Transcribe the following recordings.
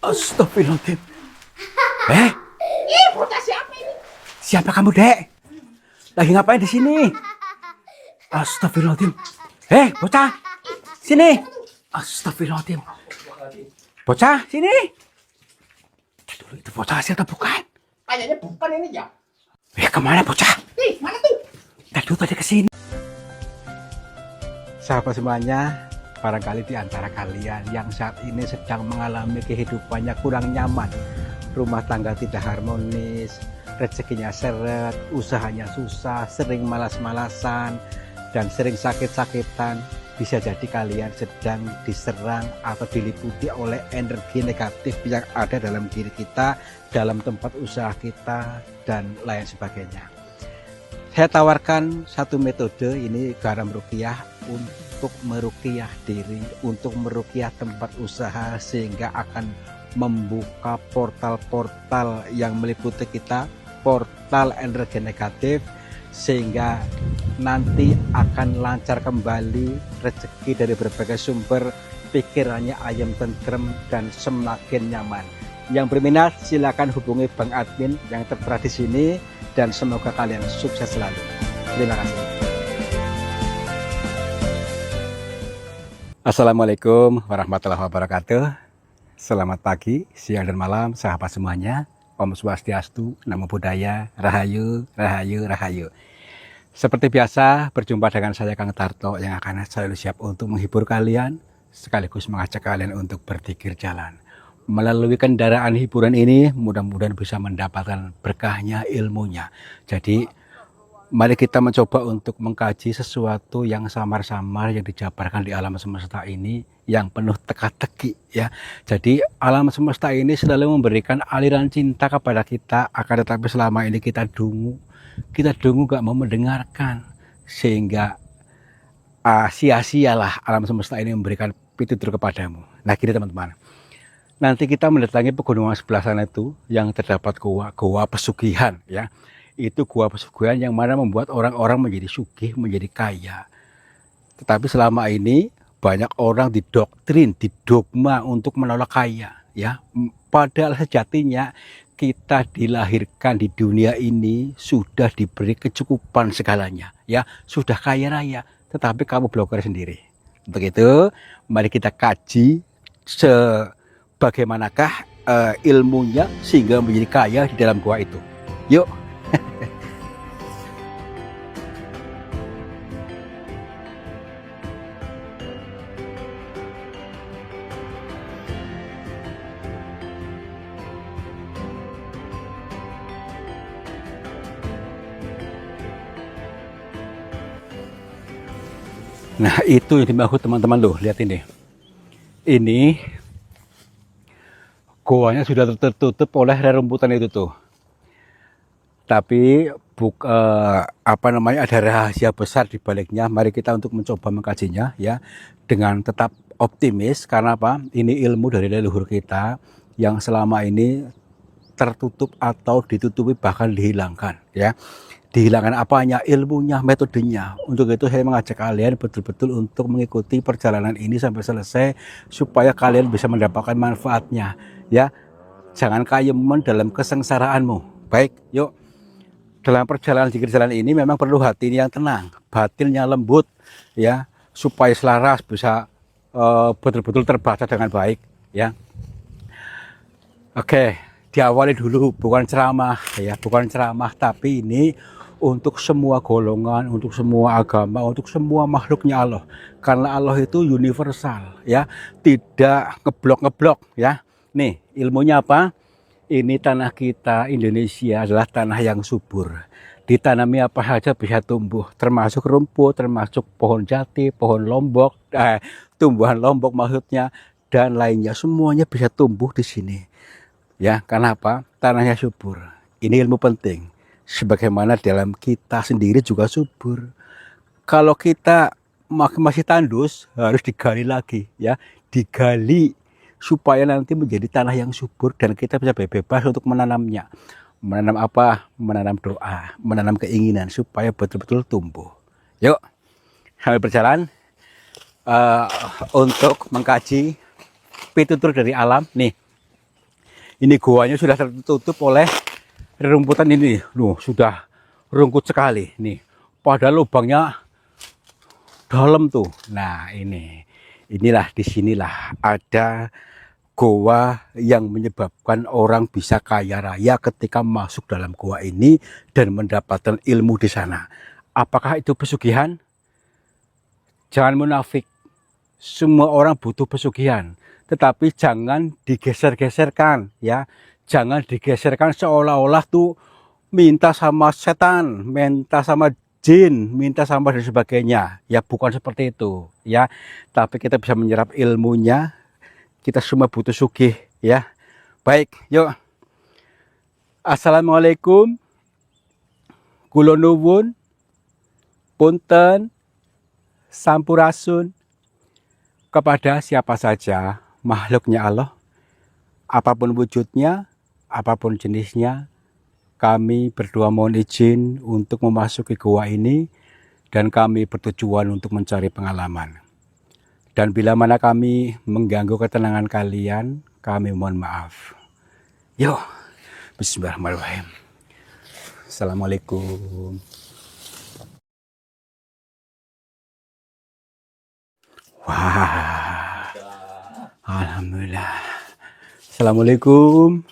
Astagfirullahaladzim. Bocah siapa ini? Siapa kamu, Dek? Lagi ngapain di sini? Astagfirullahaladzim. Bocah. Sini. Astagfirullahaladzim. Bocah, sini. Dulu itu bocah hasil atau bukan? Kayaknya bukan ini ya. Kemana bocah? Mana tuh? Tadi kesini. Sahabat semuanya, barangkali di antara kalian yang saat ini sedang mengalami kehidupannya kurang nyaman, rumah tangga tidak harmonis, rezekinya seret, usahanya susah, sering malas-malasan, dan sering sakit-sakitan, bisa jadi kalian sedang diserang atau diliputi oleh energi negatif yang ada dalam diri kita, dalam tempat usaha kita, dan lain sebagainya. Saya tawarkan satu metode, ini garam ruqyah, untuk meruqyah diri, untuk meruqyah tempat usaha, sehingga akan membuka portal-portal yang meliputi kita, portal energi negatif, sehingga nanti akan lancar kembali rezeki dari berbagai sumber, pikirannya ayam tentrem dan semakin nyaman. Yang berminat silakan hubungi Bang Admin yang tertera di sini, dan semoga kalian sukses selalu. Terima kasih. Assalamualaikum warahmatullahi wabarakatuh. Selamat pagi, siang dan malam sahabat semuanya. Om Swastiastu, Namo Buddhaya, Rahayu, Rahayu, Rahayu. Seperti biasa, berjumpa dengan saya Kang Tarto yang akan selalu siap untuk menghibur kalian, sekaligus mengajak kalian untuk berpikir jalan. Melalui kendaraan hiburan ini, mudah-mudahan bisa mendapatkan berkahnya ilmunya. Jadi, mari kita mencoba untuk mengkaji sesuatu yang samar-samar yang dijabarkan di alam semesta ini, yang penuh teka-teki ya. Jadi alam semesta ini selalu memberikan aliran cinta kepada kita, akan tetapi selama ini kita dungu gak mau mendengarkan, sehingga sia-sialah alam semesta ini memberikan pitutur kepadamu. Nah gini teman-teman, nanti kita mendatangi pegunungan sebelah sana itu yang terdapat goa pesugihan ya. Itu gua pesugihan yang mana membuat orang-orang menjadi sugih, menjadi kaya. Tetapi selama ini banyak orang didoktrin, didogma untuk menolak kaya ya. Padahal sejatinya kita dilahirkan di dunia ini sudah diberi kecukupan segalanya ya, sudah kaya raya, tetapi kamu blokir sendiri. Untuk itu mari kita kaji bagaimanakah ilmunya sehingga menjadi kaya di dalam gua itu. Yuk. Nah itu yang dimaksud teman-teman loh, lihat ini. Ini goanya sudah tertutup oleh rerumputan itu tuh. Tapi ada rahasia besar di baliknya. Mari kita untuk mencoba mengkajinya ya, dengan tetap optimis. Karena apa? Ini ilmu dari leluhur kita yang selama ini tertutup atau ditutupi, bahkan dihilangkan ya. Dihilangkan apanya? Ilmunya, metodenya. Untuk itu saya mengajak kalian betul-betul untuk mengikuti perjalanan ini sampai selesai, supaya kalian bisa mendapatkan manfaatnya ya. Jangan kayeman dalam kesengsaraanmu. Baik, yuk. Dalam perjalanan zikir jalan ini memang perlu hati yang tenang, batinnya lembut ya, supaya selaras bisa betul-betul terbaca dengan baik ya. Oke, diawali dulu, bukan ceramah ya, bukan ceramah, tapi ini untuk semua golongan, untuk semua agama, untuk semua makhluknya Allah. Karena Allah itu universal ya, tidak ngeblok ya. Nih ilmunya apa? Ini tanah kita Indonesia adalah tanah yang subur. Ditanami apa saja bisa tumbuh, termasuk rumput, termasuk pohon jati, pohon lombok, tumbuhan lombok maksudnya, dan lainnya, semuanya bisa tumbuh di sini. Ya, karena apa? Tanahnya subur. Ini ilmu penting. Sebagaimana dalam kita sendiri juga subur. Kalau kita masih tandus, harus digali lagi ya, digali supaya nanti menjadi tanah yang subur dan kita bisa bebas untuk menanamnya. Menanam apa? Menanam doa, menanam keinginan supaya betul-betul tumbuh. Yuk, sambil berjalan untuk mengkaji pitutur dari alam. Nih, Ini goanya sudah tertutup oleh rerumputan ini. Loh, sudah rumput sekali nih. Padahal lubangnya dalam tuh. Nah, inilah disinilah ada goa yang menyebabkan orang bisa kaya raya ketika masuk dalam goa ini dan mendapatkan ilmu di sana. Apakah itu pesugihan? Jangan munafik. Semua orang butuh pesugihan, tetapi jangan digeser-geserkan ya. Jangan digeserkan seolah-olah tuh minta sama setan, minta sama jin, minta sama dan sebagainya. Ya bukan seperti itu ya. Tapi kita bisa menyerap ilmunya. Kita semua butuh sugih ya. Baik, yuk. Assalamualaikum. Kula nuwun, punten, sampurasun kepada siapa saja makhluknya Allah, apapun wujudnya, apapun jenisnya. Kami berdua mohon izin untuk memasuki gua ini dan kami bertujuan untuk mencari pengalaman. Dan bila mana kami mengganggu ketenangan kalian, kami mohon maaf. Yuk, bismillahirrahmanirrahim. Assalamualaikum. Wah, alhamdulillah. Assalamualaikum.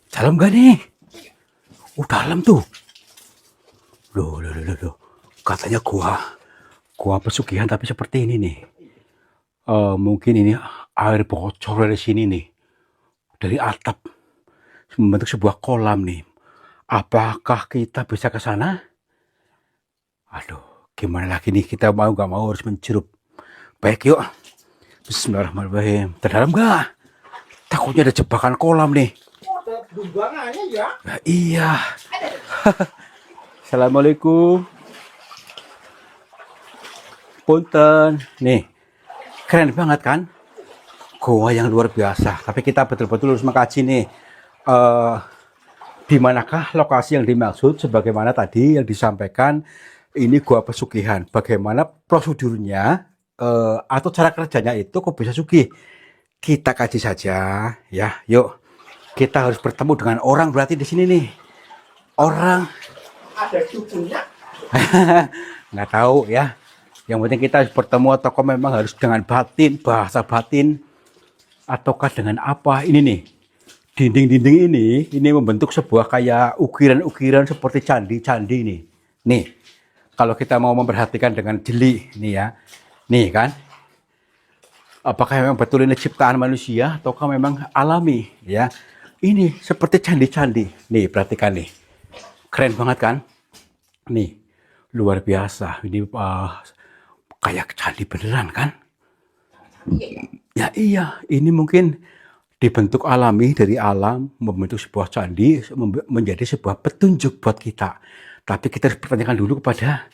Dalam gak nih? Dalam tuh. Loh. Katanya gua pesugihan tapi seperti ini nih. Mungkin ini air bocor dari sini nih. Dari atap membentuk sebuah kolam nih. Apakah kita bisa ke sana? Aduh, gimana lagi nih, kita mau gak mau harus mencerup. Baik, yuk. Bismillahirrahmanirrahim. Terdalam gak? Takutnya ada jebakan kolam nih. Ada lubangnya ya. Ya iya. Assalamualaikum. Punten. Nih, keren banget kan? Goa yang luar biasa. Tapi kita betul-betul harus mengkaji nih. Di manakah lokasi yang dimaksud? Sebagaimana tadi yang disampaikan, ini goa pesugihan. Bagaimana prosedurnya atau cara kerjanya itu kok bisa sugih? Kita kaji saja, ya. Yuk, kita harus bertemu dengan orang berarti di sini nih. Orang. Ada dukunnya. Nggak tahu ya. Yang penting kita harus bertemu atau memang harus dengan batin, bahasa batin, ataukah dengan apa? Ini nih, dinding-dinding ini membentuk sebuah kayak ukiran-ukiran seperti candi-candi nih. Nih, kalau kita mau memperhatikan dengan jeli, nih ya, nih kan, apakah memang betul ini ciptaan manusia ataukah memang alami? Ya, ini seperti candi-candi. Nih, perhatikan nih, keren banget kan? Nih, luar biasa. Ini kayak candi beneran kan? Ya iya, ini mungkin dibentuk alami dari alam, membentuk sebuah candi, menjadi sebuah petunjuk buat kita. Tapi kita harus bertanyakan dulu kepada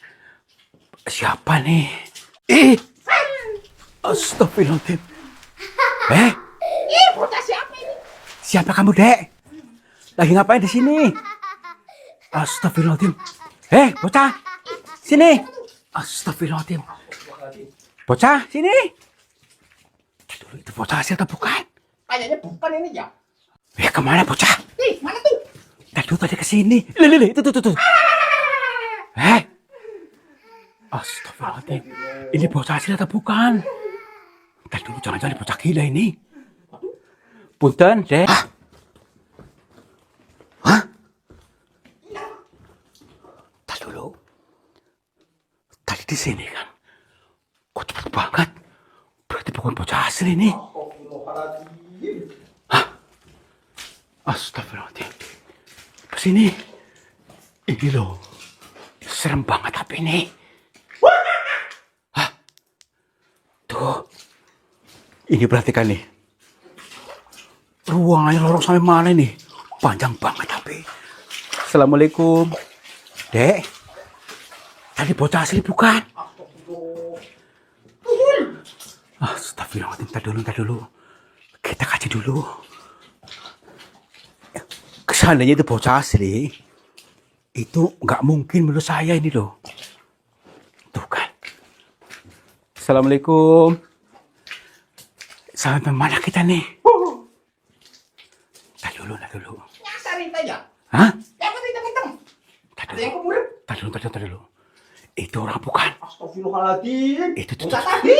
siapa nih? Astagfirullahaladzim. Bocah siapa ini? Siapa kamu, Dek? Lagi ngapain di sini? Astagfirullahaladzim. Bocah, sini. Astagfirullahaladzim. Bocah, sini. Itu bocah asli atau bukan? Kayaknya bukan ini ya. Kemana bocah? Mana tuh? Tadi kesini. Lili, itu. Astagfirullahaladzim. Ini bocah asli atau bukan? Tadi dulu, jangan-jangan bocah gila ini. Punten, Dek. Hah? Tadi dulu. Tadi di sini kan. Kok cepet banget? Berarti bukan bocah asli nih. Hah? Astagfirullahaladzim. Kesini. Ini loh. Serem banget tapi ini. Hah? Tuh. Ini perhatikan nih. Ruangannya lorong sampai mana nih? Panjang banget tapi. Assalamualaikum. Dek. Tadi bocah asli bukan? Astagfirullahaladzim, tar dulu. Kita kaji dulu. Seandainya itu bocah asli, itu nggak mungkin menurut saya ini loh. Tuh kan. Assalamualaikum. Sampai mana kita nih? Ntar dulu. Nyasarin aja. Hah? Yang penting kenceng. Ntar Ada yang kemurip. dulu. Itu orang bukan. Astagfirullahaladzim. Itu. Bocah tadi.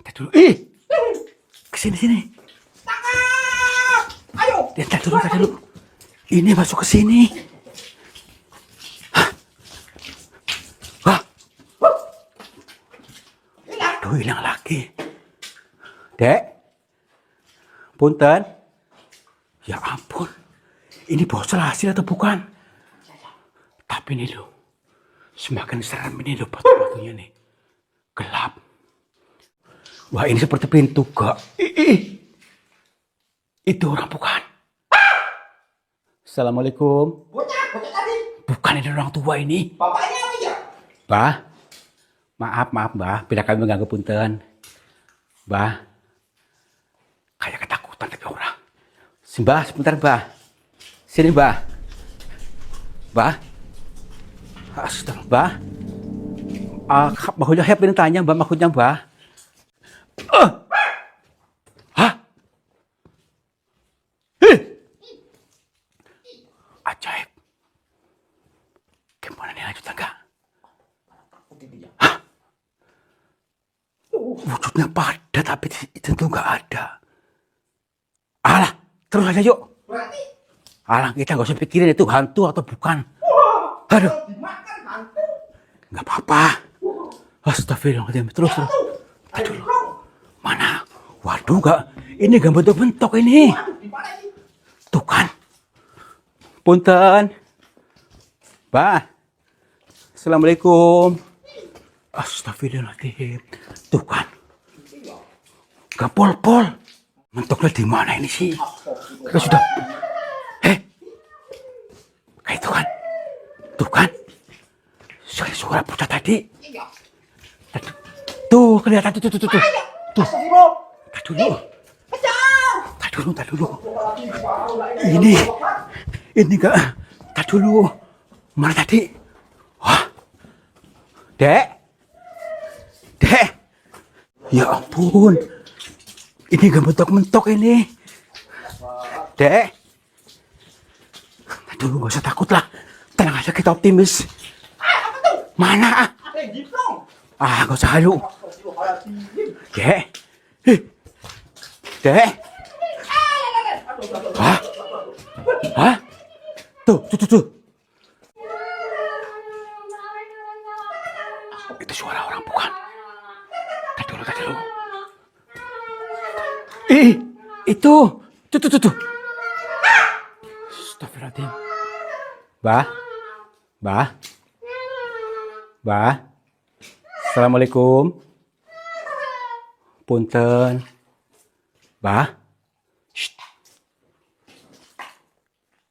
Ntar dulu. Kesini. Tangkap. Ayo. Ntar dulu. Ini masuk ke sini. Hah? Wah. Hilang. Aduh, hilang lagi. Dek. Punten. Ya ampun. Ini bocor hasil atau bukan? Tapi ini loh. Semakin serem ini loh batu-batunya nih. Gelap. Wah, ini seperti pintu gak? Itu orang bukan? Assalamualaikum. Bocah tadi. Bukan, ini orang tua ini. Bapaknya apa ya? Bah. Maaf, Mbah. Bila kami mengganggu punten. Bah. Kayak ketakutan tapi orang. Mbah, sebentar, Mbah. Sini, Mbah. Mbah. Astaga, Mbah. Maksudnya saya pengen tanya, Mbah, maksudnya, Mbah. Hah? Ajaib. Gimana nih lanjut enggak? Hah? Wujudnya padat tapi tentu nggak ada. Alah, terus aja yuk. Berarti. Alah, kita nggak usah pikirin itu hantu atau bukan. Aduh. Dimakan hantu. Nggak apa-apa. Astagfirullahaladzim. Terus. Aduh. Mana? Waduh, nggak. Ini nggak bentuk-bentuk ini. Waduh, di mana ini? Tuh kan. Punten. Mbah. Assalamualaikum. Astagfirullahaladzim. Tuh kan. Nggak pol-pol. Mentoknya di mana ini sih? Kita sudah. Kayak itu kan. Tuh kan. Suara bocah tadi. Iya. Tuh, kelihatan tuh. Tuh. Astagfirullah. Tar dulu. Ini enggak. Tar dulu. Mana tadi? Wah. Dek. Ya ampun. Ini enggak mentok-mentok ini. Dek. Tar dulu, enggak usah takut lah. Tenang aja, kita optimis. Apa tuh? Mana? Ada yang jiplong. Enggak usah halu. Astagfirullahaladzim. Dek. Dek. Hah? Tuh. Itu suara orang bukan? Tadi dulu. Itu. Tuh. Astagfirullahaladzim. Bah. Assalamualaikum. Punten. Bah. Shh.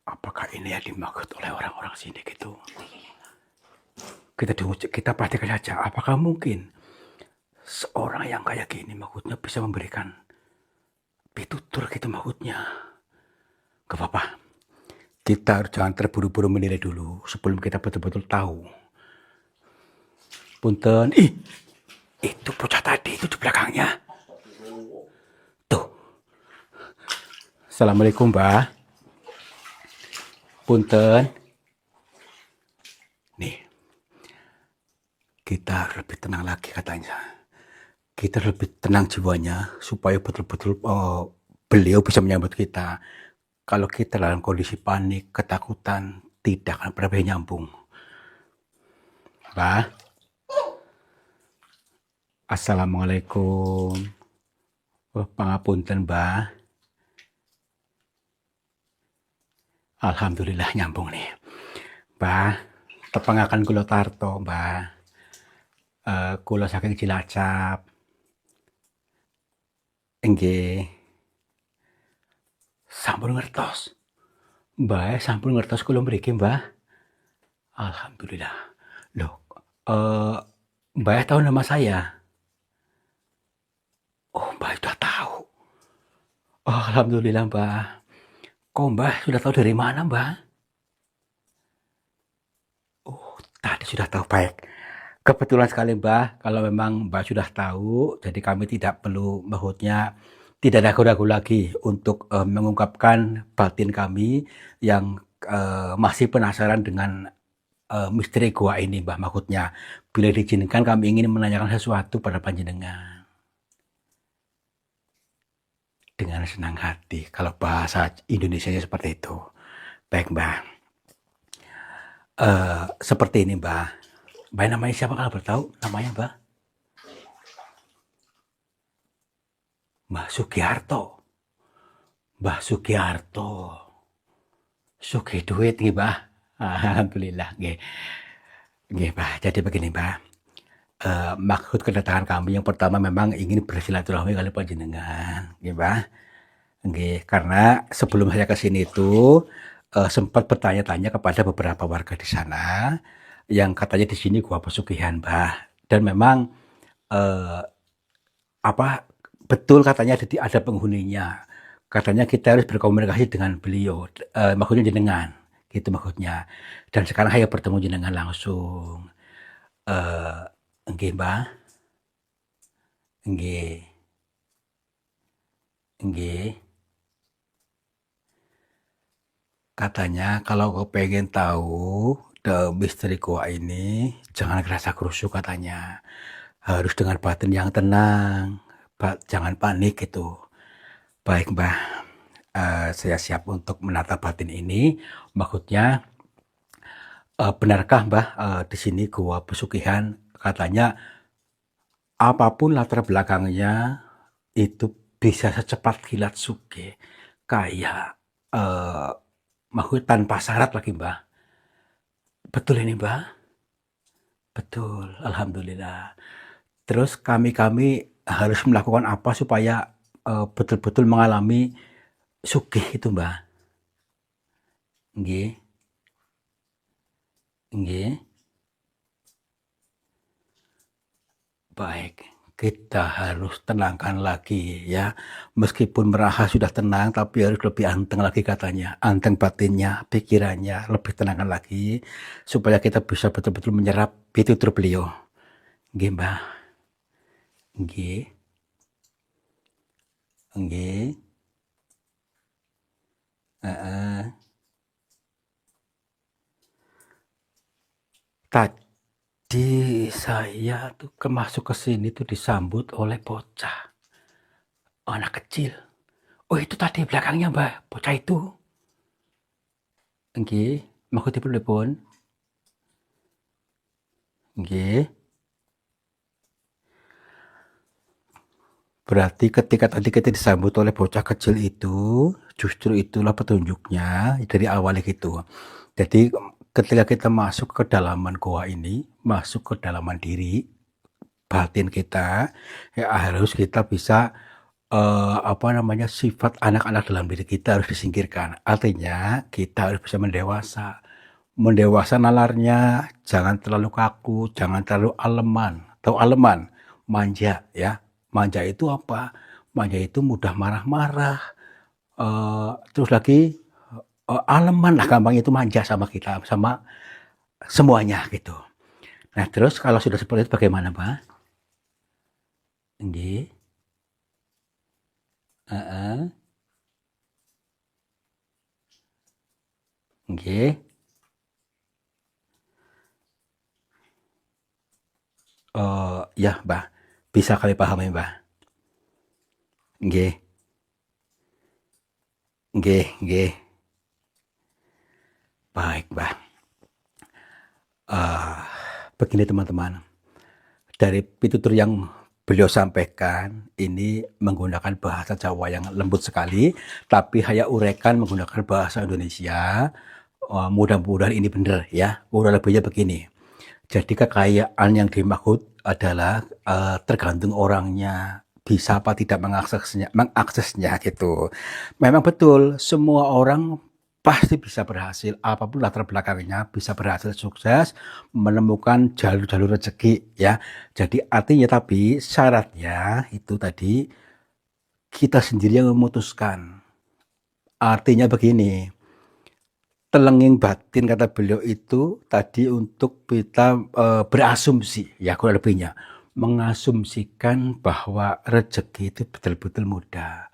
Apakah ini yang dimaksud oleh orang-orang sini gitu? Kita perhatikan saja. Apakah mungkin seorang yang kayak gini maksudnya bisa memberikan pitutur gitu maksudnya? Gak apa-apa. Kita jangan terburu-buru menilai dulu sebelum kita betul-betul tahu. Punten. Itu bocah tadi itu di belakangnya. Tuh. Assalamualaikum, Mbah. Punten. Nih. Kita harus lebih tenang lagi katanya. Kita lebih tenang jiwanya supaya betul-betul beliau bisa menyambut kita. Kalau kita dalam kondisi panik, ketakutan, tidak akan pernah nyambung. Mbah. Assalamualaikum. Pangapunten, Mbah. Alhamdulillah nyambung nih. Mbah, tepangaken kula tarto, Mbah. Kula saking Cilacap. Nggih. Sampun ngertos. Mbah, sampun ngertos kula mriki, Mbah. Alhamdulillah. Loh, Mbah tahu nama saya? Oh, Mbah sudah tahu. Oh, alhamdulillah, Mbah. Kok Mbah sudah tahu dari mana, Mbah? Oh, tadi sudah tahu. Baik. Kebetulan sekali, Mbah. Kalau memang Mbah sudah tahu, jadi kami tidak perlu maksudnya Tidak ada ragu-ragu lagi untuk mengungkapkan batin kami yang masih penasaran dengan misteri gua ini, Mbah. Maksudnya, bila diizinkan kami ingin menanyakan sesuatu pada panjenengan dengan senang hati. Kalau bahasa Indonesianya seperti itu. Baik, Mbah. Seperti ini, Mbah. Mbah namanya siapa kalau bertahu? Namanya, Mbah? Mbah Sugiharto. Mbah Sugiharto. Sugih duit nggih, Mbah. Alhamdulillah nggih. Nggih, Mbah. Jadi begini, Mbah. Maksud kedatangan kami yang pertama memang ingin bersilaturahmi kali panjenengan, nggih, Mbah. Nggih, karena sebelum saya ke sini itu sempat bertanya-tanya kepada beberapa warga di sana yang katanya di sini gua pesugihan, Mbah. Dan memang eh, apa betul katanya ada penghuninya. Katanya kita harus berkomunikasi dengan beliau, maksudnya jenengan, gitu maksudnya. Dan sekarang saya bertemu jenengan langsung. Eh, nggih, Mbah. Nggih. Nggih. Katanya kalau kau pengen tahu misteri goa ini, jangan kerasa kerusuk katanya. Harus dengan batin yang tenang, jangan panik gitu. Baik, Mbah. Saya siap untuk menata batin ini. Maksudnya, benarkah, Mbah, di sini goa pesugihan katanya apapun latar belakangnya itu bisa secepat kilat sugih. Kayak maksud tanpa syarat lagi, Mbah. Betul ini, Mbah? Betul, alhamdulillah. Terus kami harus melakukan apa supaya betul-betul mengalami sugih itu, Mbah? Nggih. Nggih. Baik, kita harus tenangkan lagi ya. Meskipun merasa sudah tenang, tapi harus lebih anteng lagi katanya. Anteng batinnya, pikirannya, lebih tenangkan lagi. Supaya kita bisa betul-betul menyerap pitutur beliau. Nggih, Mbah. Nggih. Nggih. Tadi saya tuh masuk ke sini tuh disambut oleh bocah. Anak kecil. Oh, itu tadi belakangnya, Mbah. Bocah itu. Nggih, maksudipun pripun? Nggih. Berarti ketika tadi kita disambut oleh bocah kecil itu, justru itulah petunjuknya dari awal gitu. Jadi ketika kita masuk ke dalaman goa ini, masuk ke dalaman diri, batin kita, ya harus kita bisa sifat anak-anak dalam diri kita harus disingkirkan. Artinya kita harus bisa mendewasa. Mendewasa nalarnya, jangan terlalu kaku, jangan terlalu aleman. Tahu aleman? Manja ya. Manja itu apa? Manja itu mudah marah-marah. Terus lagi aleman lah, gampang itu manja sama kita, sama semuanya gitu. Nah, terus kalau sudah seperti itu bagaimana, Pak? Nggih. Heeh. Nggih. Ya, Mbah. Bisa kali pahami, Mbah. Nggih. Nggih, nggih. Baik, Mbah. Begini teman-teman. Dari pitutur yang beliau sampaikan ini menggunakan bahasa Jawa yang lembut sekali, tapi saya uraikan menggunakan bahasa Indonesia. Mudah-mudahan ini benar ya. Kurang lebihnya begini. Jadi kekayaan yang dimaksud adalah tergantung orangnya bisa apa tidak mengaksesnya gitu. Memang betul semua orang pasti bisa berhasil, apapun latar belakangnya bisa berhasil sukses menemukan jalur-jalur rezeki ya. Jadi artinya tapi syaratnya itu tadi kita sendiri yang memutuskan. Artinya begini, telenging batin kata beliau itu tadi untuk kita berasumsi ya kurang lebihnya mengasumsikan bahwa rezeki itu betul-betul mudah.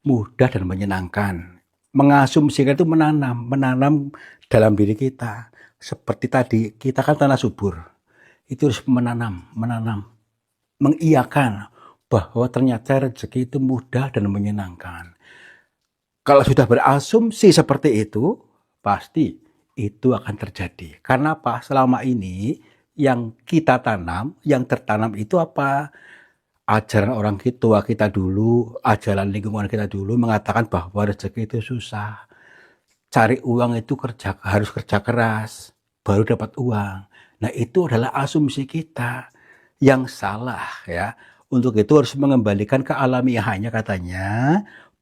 mudah dan menyenangkan. Mengasumsikan itu menanam dalam diri kita. Seperti tadi, kita kan tanah subur. Itu harus menanam, mengiyakan bahwa ternyata rezeki itu mudah dan menyenangkan. Kalau sudah berasumsi seperti itu, pasti itu akan terjadi. Karena apa? Selama ini yang kita tanam, yang tertanam itu apa? Ajaran orang tua kita dulu, ajaran lingkungan kita dulu mengatakan bahwa rezeki itu susah. Cari uang itu harus kerja keras, baru dapat uang. Nah, itu adalah asumsi kita yang salah ya. Untuk itu harus mengembalikan ke alamiahnya katanya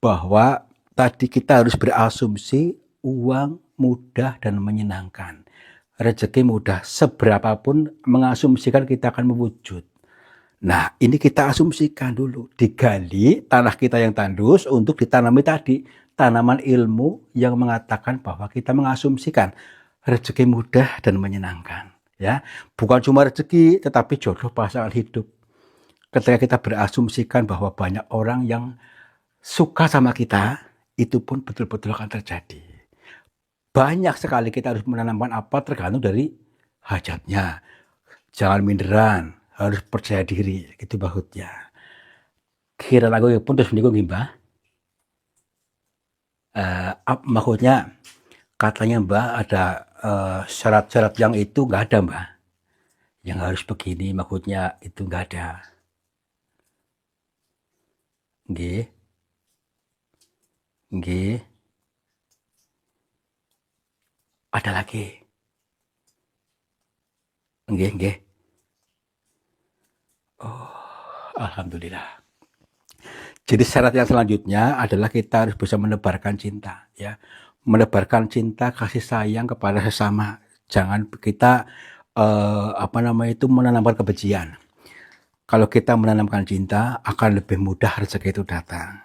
bahwa tadi kita harus berasumsi uang mudah dan menyenangkan. Rezeki mudah, seberapapun mengasumsikan kita akan mewujud. Nah, ini kita asumsikan dulu, digali tanah kita yang tandus untuk ditanami tadi tanaman ilmu yang mengatakan bahwa kita mengasumsikan rezeki mudah dan menyenangkan, ya. Bukan cuma rezeki, tetapi jodoh pasangan hidup. Ketika kita berasumsikan bahwa banyak orang yang suka sama kita, itu pun betul-betul akan terjadi. Banyak sekali kita harus menanamkan apa tergantung dari hajatnya. Jangan minderan, harus percaya diri, itu bahutnya. Kira lagu pun terus meniku Mbah. Maksudnya katanya Mbah ada syarat-syarat yang itu nggak ada Mbah. Yang harus begini maksudnya itu nggak ada. Nggih. Nggih. Ada lagi. Nggih, nggih. Oh, alhamdulillah. Jadi syarat yang selanjutnya adalah kita harus bisa menebarkan cinta, ya. Menebarkan cinta, kasih sayang kepada sesama. Jangan kita menanamkan kebencian. Kalau kita menanamkan cinta, akan lebih mudah rezeki itu datang.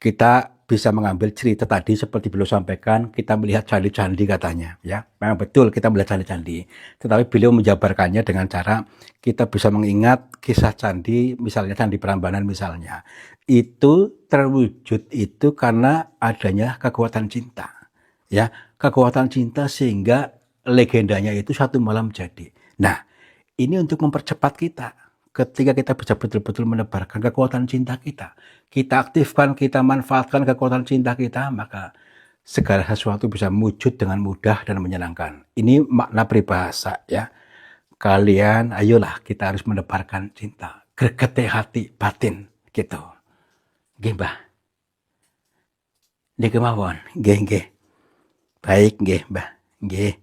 Kita bisa mengambil cerita tadi seperti beliau sampaikan, kita melihat candi-candi katanya, ya. Memang betul kita melihat candi-candi. Tetapi beliau menjabarkannya dengan cara kita bisa mengingat kisah candi, misalnya Candi Prambanan misalnya. Itu terwujud itu karena adanya kekuatan cinta. Ya, kekuatan cinta sehingga legendanya itu satu malam jadi. Nah, ini untuk mempercepat kita. Ketika kita bisa betul-betul menebarkan kekuatan cinta kita aktifkan, kita manfaatkan kekuatan cinta kita, maka segala sesuatu bisa wujud dengan mudah dan menyenangkan. Ini makna peribahasa ya. Kalian ayolah kita harus menebarkan cinta, gregete hati batin gitu. Nggih, Mbah. Nggih kemawon, nggih. Baik, nggih, Mbah. Nggih.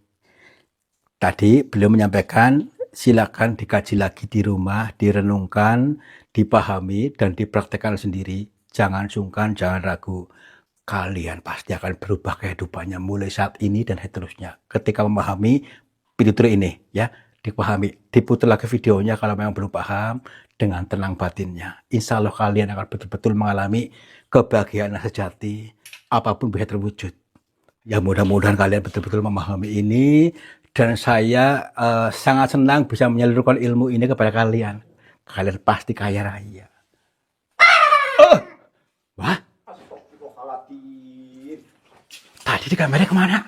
Tadi beliau menyampaikan silakan dikaji lagi di rumah, direnungkan, dipahami, dan dipraktekkan sendiri. Jangan sungkan, jangan ragu. Kalian pasti akan berubah kehidupannya mulai saat ini dan seterusnya. Ketika memahami pitutur ini, ya, dipahami. Diputar lagi videonya kalau memang belum paham dengan tenang batinnya. Insya Allah kalian akan betul-betul mengalami kebahagiaan sejati. Apapun bisa terwujud. Ya mudah-mudahan kalian betul-betul memahami ini. Dan saya sangat senang bisa menyalurkan ilmu ini kepada kalian. Kalian pasti kaya raya. Wah? Astagfirullahaladzim. Tadi di kameranya kemana?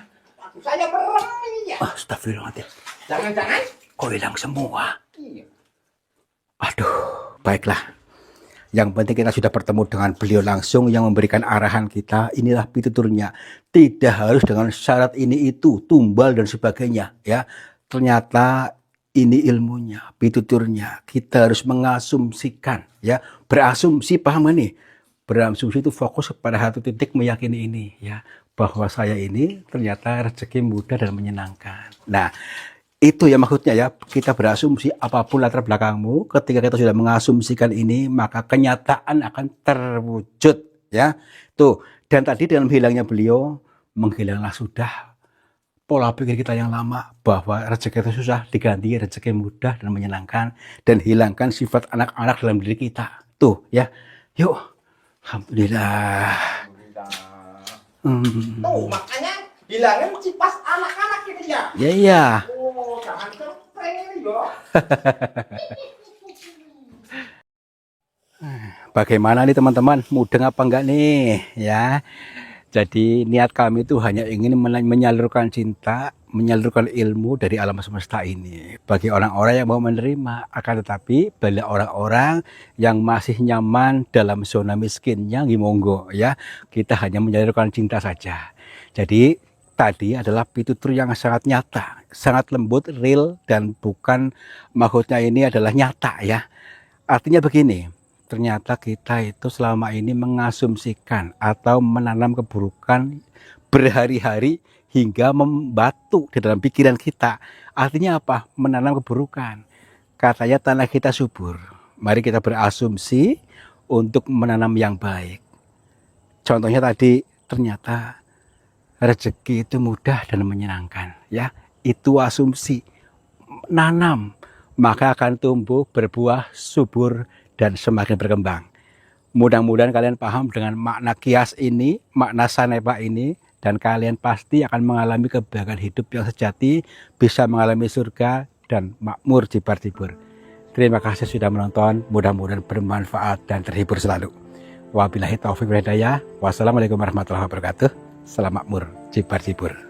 Saya merem ini ya. Astagfirullahaladzim. Jangan-jangan? Kok hilang semua? Iya. Aduh, baiklah. Yang penting kita sudah bertemu dengan beliau langsung yang memberikan arahan kita. Inilah pituturnya. Tidak harus dengan syarat ini itu, tumbal dan sebagainya. Ya, ternyata ini ilmunya, pituturnya. Kita harus mengasumsikan, ya, berasumsi, paham nih? Berasumsi itu fokus pada satu titik meyakini ini, ya, bahwa saya ini ternyata rezeki mudah dan menyenangkan. Nah. Itu ya maksudnya ya, kita berasumsi apapun latar belakangmu, ketika kita sudah mengasumsikan ini, maka kenyataan akan terwujud ya. Tuh, dan tadi dalam hilangnya beliau, menghilanglah sudah pola pikir kita yang lama bahwa rezeki itu susah, diganti rezeki mudah dan menyenangkan, dan hilangkan sifat anak-anak dalam diri kita. Tuh ya, yuk, alhamdulillah. Tuh, makanya hilangin cipas anak-anak gitu ya. Ya iya. Oh, jangan kepeng ini ya. bagaimana nih teman-teman, mudeng apa enggak nih ya? Jadi niat kami itu hanya ingin menyalurkan cinta, menyalurkan ilmu dari alam semesta ini bagi orang-orang yang mau menerima. Akan tetapi bagi orang-orang yang masih nyaman dalam zona miskinnya, monggo ya, kita hanya menyalurkan cinta saja. Jadi tadi adalah pitutur yang sangat nyata, sangat lembut, real, dan bukan maksudnya ini adalah nyata ya. Artinya begini, ternyata kita itu selama ini mengasumsikan atau menanam keburukan berhari-hari hingga membatu di dalam pikiran kita. Artinya apa? Menanam keburukan. Katanya tanah kita subur. Mari kita berasumsi untuk menanam yang baik. Contohnya tadi, ternyata rezeki itu mudah dan menyenangkan. Ya, itu asumsi. Nanam, maka akan tumbuh, berbuah, subur, dan semakin berkembang. Mudah-mudahan kalian paham dengan makna kias ini, makna sanepa ini, dan kalian pasti akan mengalami kebahagiaan hidup yang sejati, bisa mengalami surga dan makmur jibar-jibur. Terima kasih sudah menonton, mudah-mudahan bermanfaat dan terhibur selalu. Wabillahi taufiq wal hidayah. Wassalamualaikum warahmatullahi wabarakatuh. Salam makmur jibar-jibur.